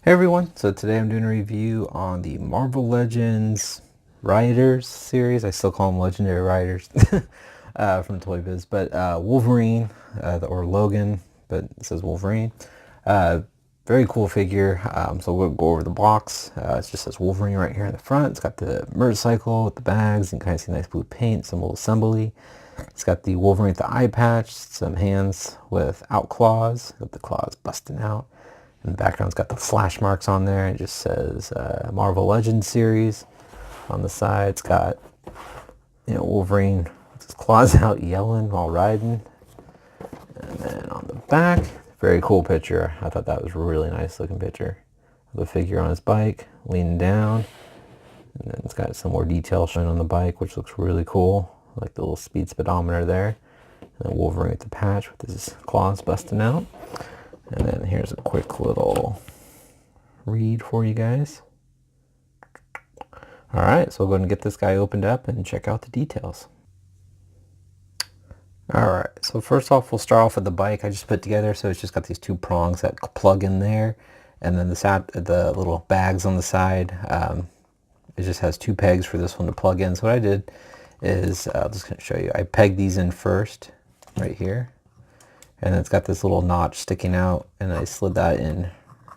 Hey everyone, so today I'm doing a review on the Marvel Legends Riders series. I still call them Legendary Riders from Toy Biz, but Wolverine, or Logan, but it says Wolverine. Uh, Very cool figure. So we'll go over the box. It just says Wolverine right here in the front. It's got the motorcycle with the bags. You can kind of see nice blue paint, some little assembly. It's got the Wolverine with the eye patch, some hands without claws, with the claws busting out. In the background's got the flash marks on there. It just says Marvel Legends series. On the side, it's got Wolverine with his claws out yelling while riding. And then on the back, very cool picture. I thought that was a really nice looking picture. The figure on his bike, leaning down. And then it's got some more detail showing on the bike, which looks really cool. Like the little speed speedometer there. And then Wolverine with the patch with his claws busting out. And then here's a quick little read for you guys. All right, so we'll go ahead and get this guy opened up and check out the details. All right, so first off, we'll start off with the bike I just put together. So it's just got these two prongs that plug in there, and then the little bags on the side. It just has two pegs for this one to plug in. So what I did is, I'll just show you. I pegged these in first, right here, and it's got this little notch sticking out, and I slid that in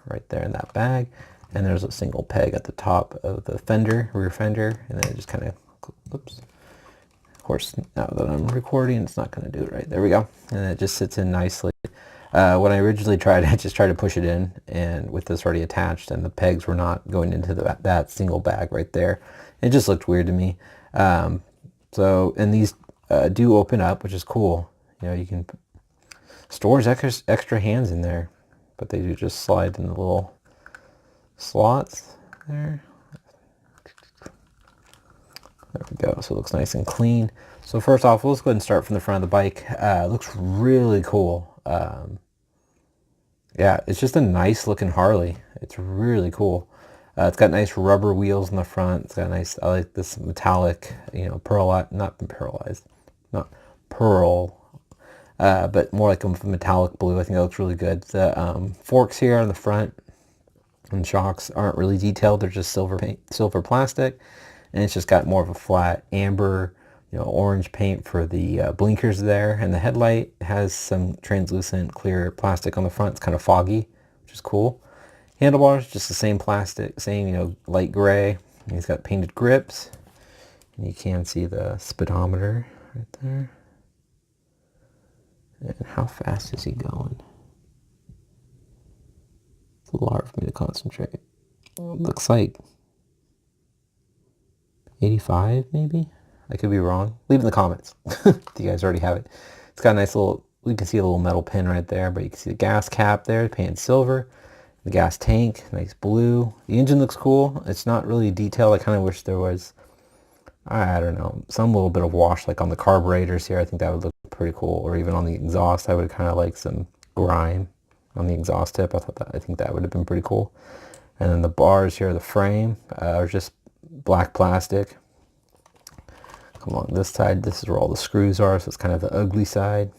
right there in that bag. And there's a single peg at the top of the fender, rear fender, and then it just kind of, oops. Of course, now that I'm recording, it's not going to do it right. There we go. And it just sits in nicely. When I originally tried, I just tried to push it in, and with this already attached, and the pegs were not going into that single bag right there. It just looked weird to me. And these do open up, which is cool. You can stores extra hands in there, but they do just slide in the little slots there. There we go. So it looks nice and clean. So first off, let's go ahead and start from the front of the bike. It looks really cool. Yeah, it's just a nice looking Harley. It's really cool. It's got nice rubber wheels in the front. It's got nice, I like this metallic, not pearl, but more like a metallic blue. I think that looks really good. The forks here on the front and shocks aren't really detailed. They're just silver plastic. And it's just got more of a flat amber, orange paint for the blinkers there. And the headlight has some translucent clear plastic on the front. It's kind of foggy, which is cool. Handlebars, just the same plastic, same, light gray. And he's got painted grips. And you can see the speedometer right there. And how fast is he going? It's a little hard for me to concentrate. Looks like 85 maybe. I could be wrong. Leave in the comments if you guys already have it. It's got a nice little, you can see a little metal pin right there, but you can see the gas cap there, painted silver. The gas tank, nice blue. The engine looks cool. It's not really detailed. I kind of wish there was, I don't know, some little bit of wash like on the carburetors here. I think that would look pretty cool. Or even on the exhaust, I would kind of like some grime on the exhaust tip. I think that would have been pretty cool. And then the bars here, the frame, are just black plastic. Come along this side, this is where all the screws are, so it's kind of the ugly side.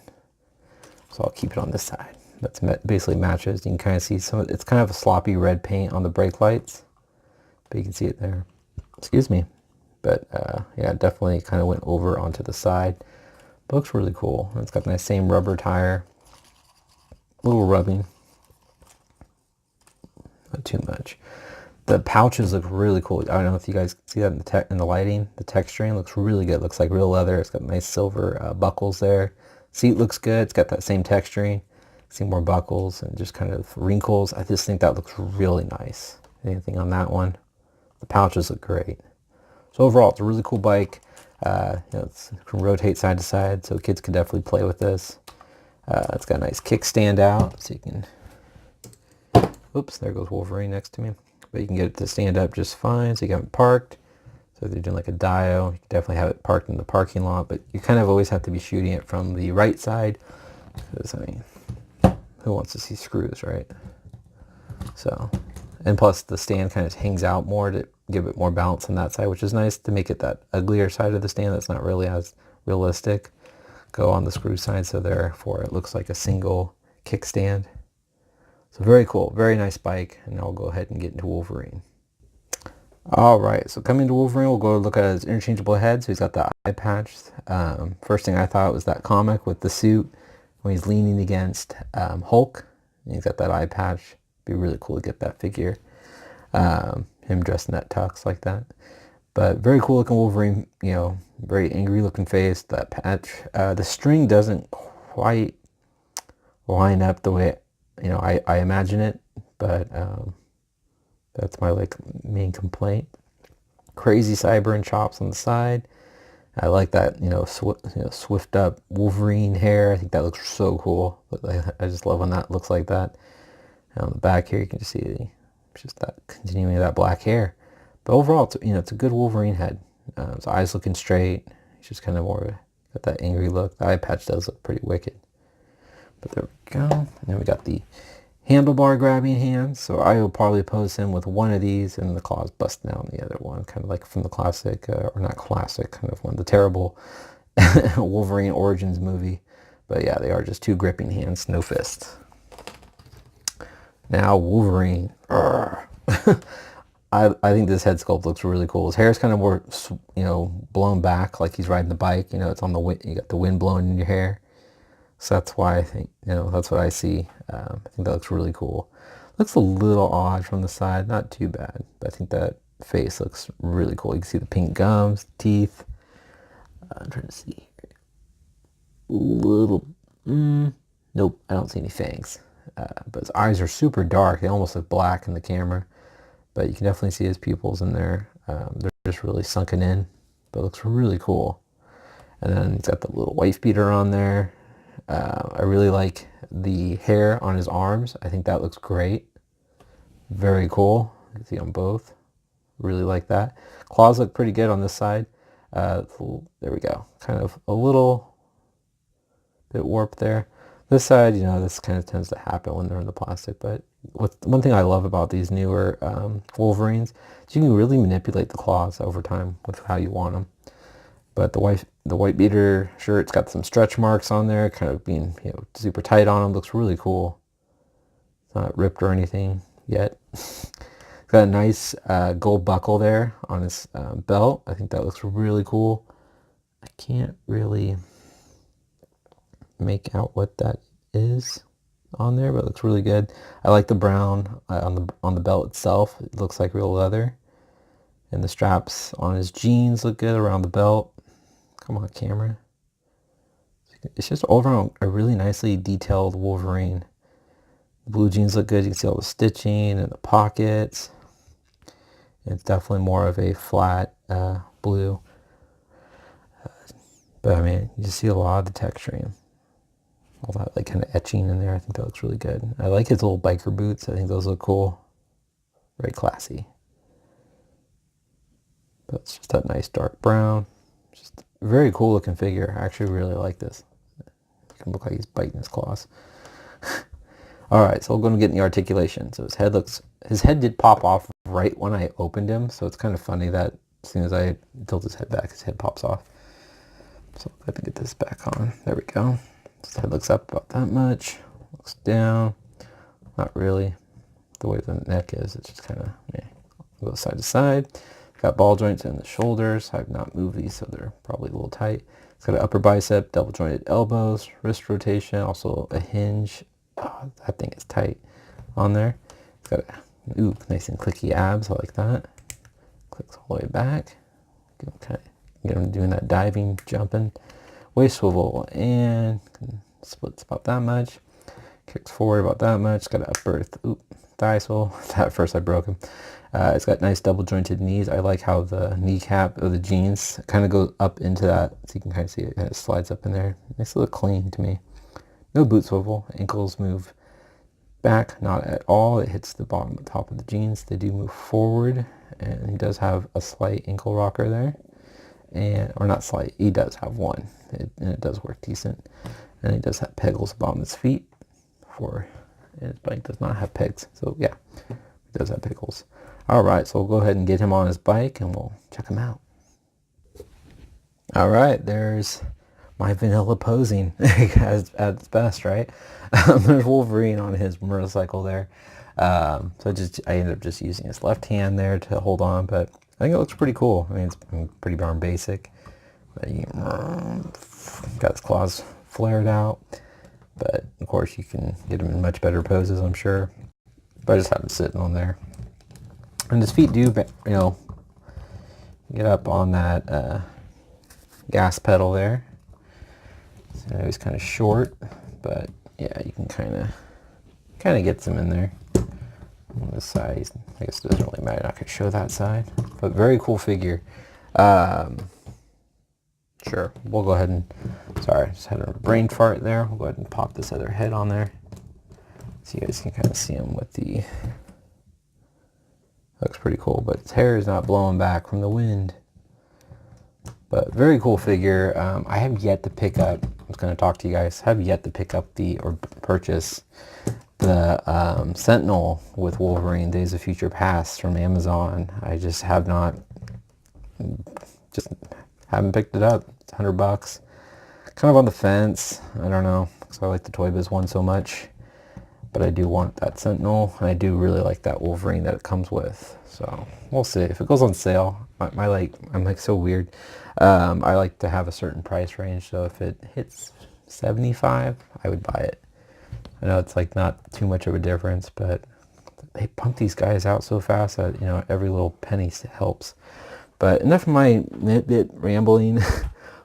So I'll keep it on this side. That's basically matches. You can kind of see it's kind of a sloppy red paint on the brake lights, but you can see it there. Excuse me. But yeah, it definitely kind of went over onto the side. But looks really cool. It's got that same rubber tire. A little rubbing. Not too much. The pouches look really cool. I don't know if you guys see that in the lighting. The texturing looks really good. It looks like real leather. It's got nice silver buckles there. Seat looks good. It's got that same texturing. See more buckles and just kind of wrinkles. I just think that looks really nice. Anything on that one? The pouches look great. So overall, it's a really cool bike. It can rotate side to side, so kids can definitely play with this. It's got a nice kickstand out, so you can... Oops, there goes Wolverine next to me. But you can get it to stand up just fine, so you can have it parked. So if you're doing like a dio, you can definitely have it parked in the parking lot, but you kind of always have to be shooting it from the right side. Because, I mean, who wants to see screws, right? So, and plus the stand kind of hangs out more to give it more balance on that side, which is nice to make it that uglier side of the stand that's not really as realistic. Go on the screw side, so therefore it looks like a single kickstand. So very cool, very nice bike, and I'll go ahead and get into Wolverine. All right, so coming to Wolverine, we'll go look at his interchangeable head. So he's got the eye patch. First thing I thought was that comic with the suit when he's leaning against Hulk. And he's got that eye patch. Be really cool to get that figure. Him dressed in that tux like that. But very cool looking Wolverine, very angry looking face, that patch. The string doesn't quite line up the way, I imagine it, but that's my main complaint. Crazy cyber and chops on the side. I like that, swift up Wolverine hair. I think that looks so cool. I just love when that looks like that. And on the back here, you can just see just that continuing that black hair. But overall, it's a good Wolverine head. His eyes looking straight. He's just kind of got that angry look. The eye patch does look pretty wicked. But there we go. And then we got the handlebar grabbing hands. So I will probably pose him with one of these and the claws busting out on the other one. Kind of like from the classic, or not classic, kind of one, the terrible Wolverine Origins movie. But yeah, they are just two gripping hands, no fists. Now Wolverine. I think this head sculpt looks really cool. His hair is kind of more, blown back like he's riding the bike. It's on the wind. You got the wind blowing in your hair. So that's why I think, that's what I see. I think that looks really cool. Looks a little odd from the side. Not too bad. But I think that face looks really cool. You can see the pink gums, teeth. I'm trying to see here. Little, nope, I don't see any fangs. But his eyes are super dark. They almost look black in the camera. But you can definitely see his pupils in there. They're just really sunken in. But it looks really cool. And then he's got the little wife beater on there. I really like the hair on his arms. I think that looks great. Very cool. You can see on both. Really like that. Claws look pretty good on this side. There we go. Kind of a little bit warped there. This side, this kind of tends to happen when they're in the plastic. But one thing I love about these newer Wolverines is you can really manipulate the claws over time with how you want them. But the white beater shirt's got some stretch marks on there, kind of being super tight on them. Looks really cool. It's not ripped or anything yet. It's got a nice gold buckle there on his belt. I think that looks really cool. I can't really make out what that is on there, but it looks really good. I like the brown on the belt itself. It looks like real leather. And the straps on his jeans look good around the belt. Come on, camera. It's just overall a really nicely detailed Wolverine. The blue jeans look good. You can see all the stitching and the pockets. And it's definitely more of a flat blue. But I mean, you see a lot of the texturing. All that kind of etching in there. I think that looks really good. I like his little biker boots. I think those look cool. Very classy. But it's just that nice dark brown. Just a very cool looking figure. I actually really like this. It can look like he's biting his claws. Alright, so we're going to get in the articulation. So his head did pop off right when I opened him. So it's kind of funny that as soon as I tilt his head back, his head pops off. So I have to get this back on. There we go. His head looks up about that much. Looks down. Not really. The way the neck is, it's just kind of, goes side to side. Got ball joints in the shoulders. I've not moved these, so they're probably a little tight. It's got an upper bicep, double jointed elbows, wrist rotation, also a hinge. Oh, that thing is tight on there. It's got nice and clicky abs. I like that. Clicks all the way back. Get him doing that diving, jumping. Waist swivel and splits about that much. Kicks forward about that much. It's got an upper thigh swivel. At first I broke him. It's got nice double jointed knees. I like how the kneecap of the jeans kind of goes up into that. So you can kind of see it kind of slides up in there. Nice little clean to me. No boot swivel. Ankles move back, not at all. It hits the bottom of the top of the jeans. They do move forward. And he does have a slight ankle rocker there. Or not slight, he does have one. And it does work decent. And he does have pegals at the bottom of his feet. His bike does not have pegs. So yeah, he does have pegals. Alright, so we'll go ahead and get him on his bike and we'll check him out. Alright, there's my vanilla posing at its best, right? There's Wolverine on his motorcycle there. So I ended up just using his left hand there to hold on, but I think it looks pretty cool. I mean, it's pretty darn basic. But got his claws flared out, but of course you can get him in much better poses, I'm sure. But I just have him sitting on there, and his feet do, get up on that gas pedal there. So he's kind of short, but yeah, you can kind of get them in there. On this side, I guess it doesn't really matter. I could show that side, but very cool figure. Sure, we'll go ahead and, sorry, just had a brain fart there. We'll go ahead and pop this other head on there, so you guys can kind of see him with the, looks pretty cool, but his hair is not blowing back from the wind. But very cool figure. I have yet to pick up, I was going to talk to you guys, have yet to pick up or purchase the Sentinel with Wolverine Days of Future Past from Amazon. I just have not, just haven't picked it up. It's $100. Kind of on the fence. I don't know, because I like the Toy Biz one so much. But I do want that Sentinel, and I do really like that Wolverine that it comes with. So we'll see if it goes on sale. I'm like so weird. I like to have a certain price range, so if it hits 75, I would buy it. I know it's like not too much of a difference, but they pump these guys out so fast that, you know, every little penny helps. But enough of my nitbit rambling.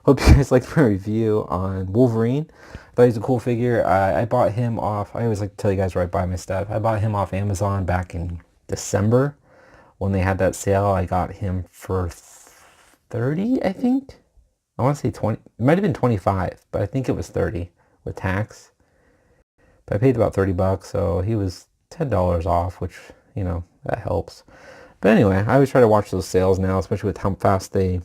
Hope you guys liked my review on Wolverine. I thought he was a cool figure. I bought him off, I always like to tell you guys where I buy my stuff. I bought him off Amazon back in December. When they had that sale, I got him for 30, I think. I want to say 20. It might have been 25, but I think it was 30 with tax. But I paid about 30 bucks, so he was $10 off, which, you know, that helps. But anyway, I always try to watch those sales now, especially with how fast they